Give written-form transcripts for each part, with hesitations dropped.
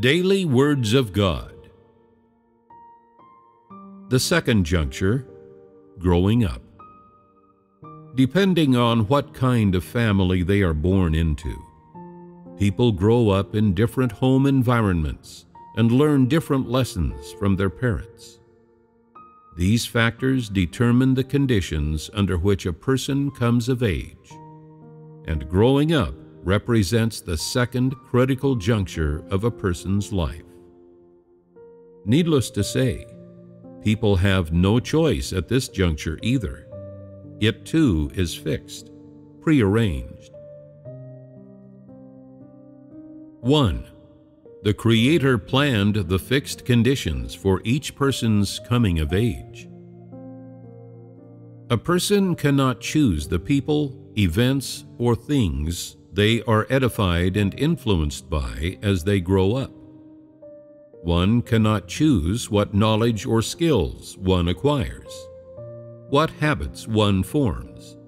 Daily Words of God. The second juncture, growing up. Depending on what kind of family they are born into, people grow up in different home environments and learn different lessons from their parents. These factors determine the conditions under which a person comes of age, and growing up represents the second critical juncture of a person's life. Needless to say, people have no choice at this juncture either. It too is fixed, prearranged. 1. The Creator planned the fixed conditions for each person's coming of age. A person cannot choose the people, events, or things they are edified and influenced by as they grow up. One cannot choose what knowledge or skills one acquires, what habits one forms.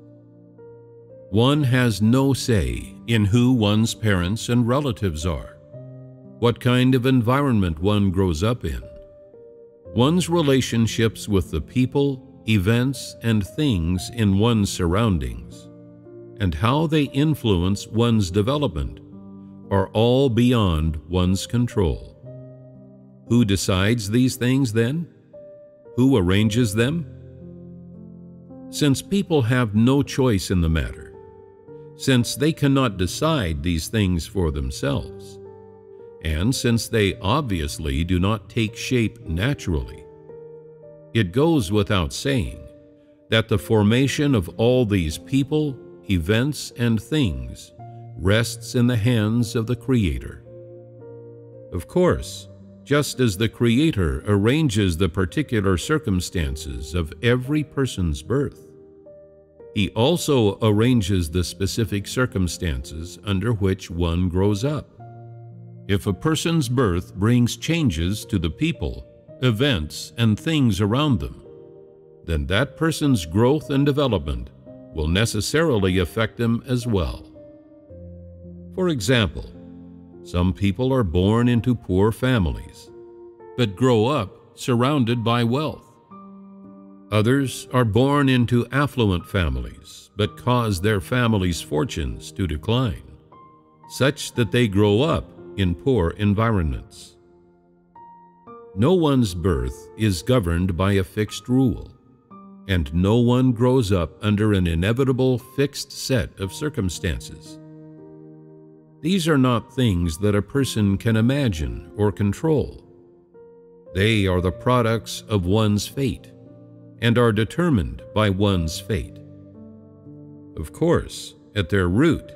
One has no say in who one's parents and relatives are, what kind of environment one grows up in, one's relationships with the people, events, and things in one's surroundings, and how they influence one's development are all beyond one's control. Who decides these things then? Who arranges them? Since people have no choice in the matter, since they cannot decide these things for themselves, and since they obviously do not take shape naturally, it goes without saying that the formation of all these people, events, and things rests in the hands of the Creator. Of course, just as the Creator arranges the particular circumstances of every person's birth, He also arranges the specific circumstances under which one grows up. If a person's birth brings changes to the people, events, and things around them, then that person's growth and development will necessarily affect them as well. For example, some people are born into poor families, but grow up surrounded by wealth. Others are born into affluent families, but cause their families' fortunes to decline, such that they grow up in poor environments. No one's birth is governed by a fixed rule, and no one grows up under an inevitable fixed set of circumstances. These are not things that a person can imagine or control. They are the products of one's fate and are determined by one's fate. Of course, at their root,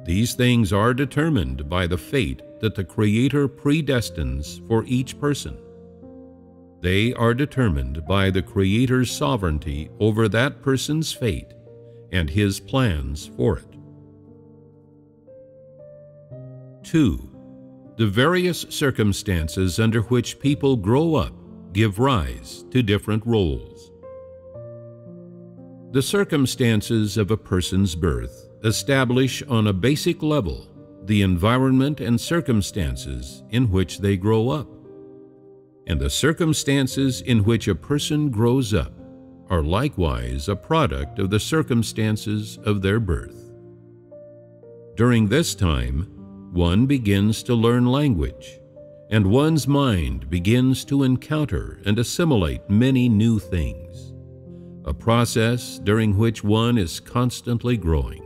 these things are determined by the fate that the Creator predestines for each person. They are determined by the Creator's sovereignty over that person's fate and His plans for it. 2. The various circumstances under which people grow up give rise to different roles. The circumstances of a person's birth establish on a basic level the environment and circumstances in which they grow up. And the circumstances in which a person grows up are likewise a product of the circumstances of their birth. During this time, one begins to learn language, and one's mind begins to encounter and assimilate many new things, a process during which one is constantly growing.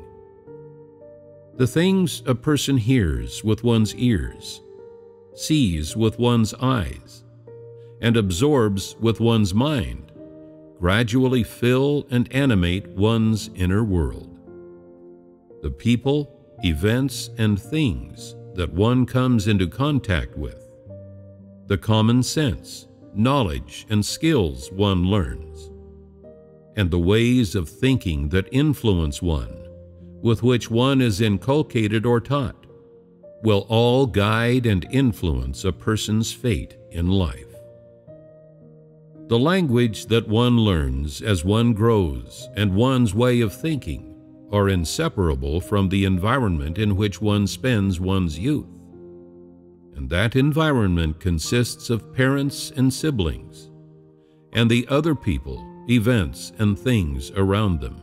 The things a person hears with one's ears, sees with one's eyes, and absorbs with one's mind gradually fill and animate one's inner world. The people, events, and things that one comes into contact with, the common sense, knowledge, and skills one learns, and the ways of thinking that influence one, with which one is inculcated or taught, will all guide and influence a person's fate in life. The language that one learns as one grows and one's way of thinking are inseparable from the environment in which one spends one's youth. and that environment consists of parents and siblings, and the other people, events, and things around them.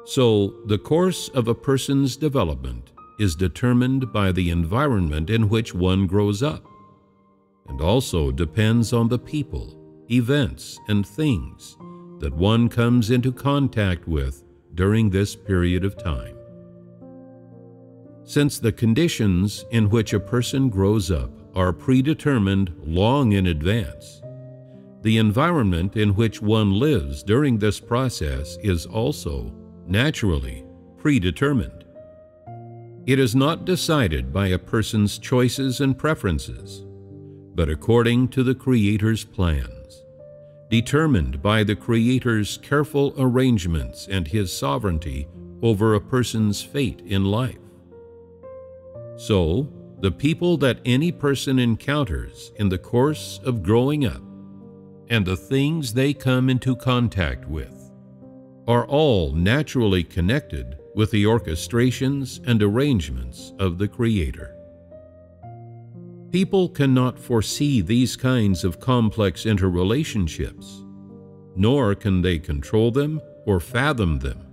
So, the course of a person's development is determined by the environment in which one grows up, and also depends on the people, events, and things that one comes into contact with during this period of time. Since the conditions in which a person grows up are predetermined long in advance, the environment in which one lives during this process is also, naturally, predetermined. It is not decided by a person's choices and preferences, but according to the Creator's plans, determined by the Creator's careful arrangements and His sovereignty over a person's fate in life. So, the people that any person encounters in the course of growing up and the things they come into contact with are all naturally connected with the orchestrations and arrangements of the Creator. People cannot foresee these kinds of complex interrelationships, nor can they control them or fathom them.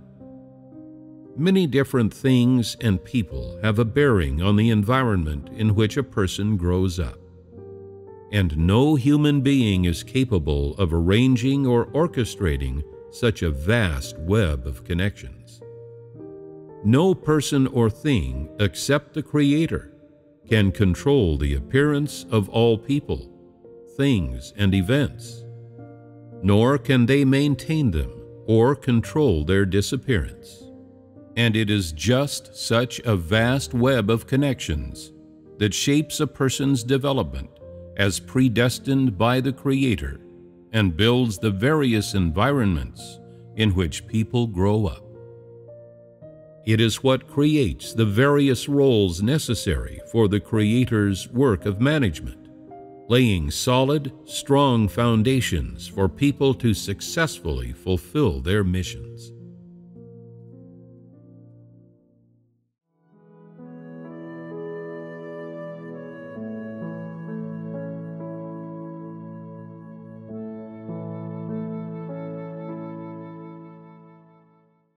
Many different things and people have a bearing on the environment in which a person grows up, and no human being is capable of arranging or orchestrating such a vast web of connections. No person or thing except the Creator can control the appearance of all people, things, and events, nor can they maintain them or control their disappearance. And it is just such a vast web of connections that shapes a person's development as predestined by the Creator and builds the various environments in which people grow up. It is what creates the various roles necessary for the Creator's work of management, laying solid, strong foundations for people to successfully fulfill their missions.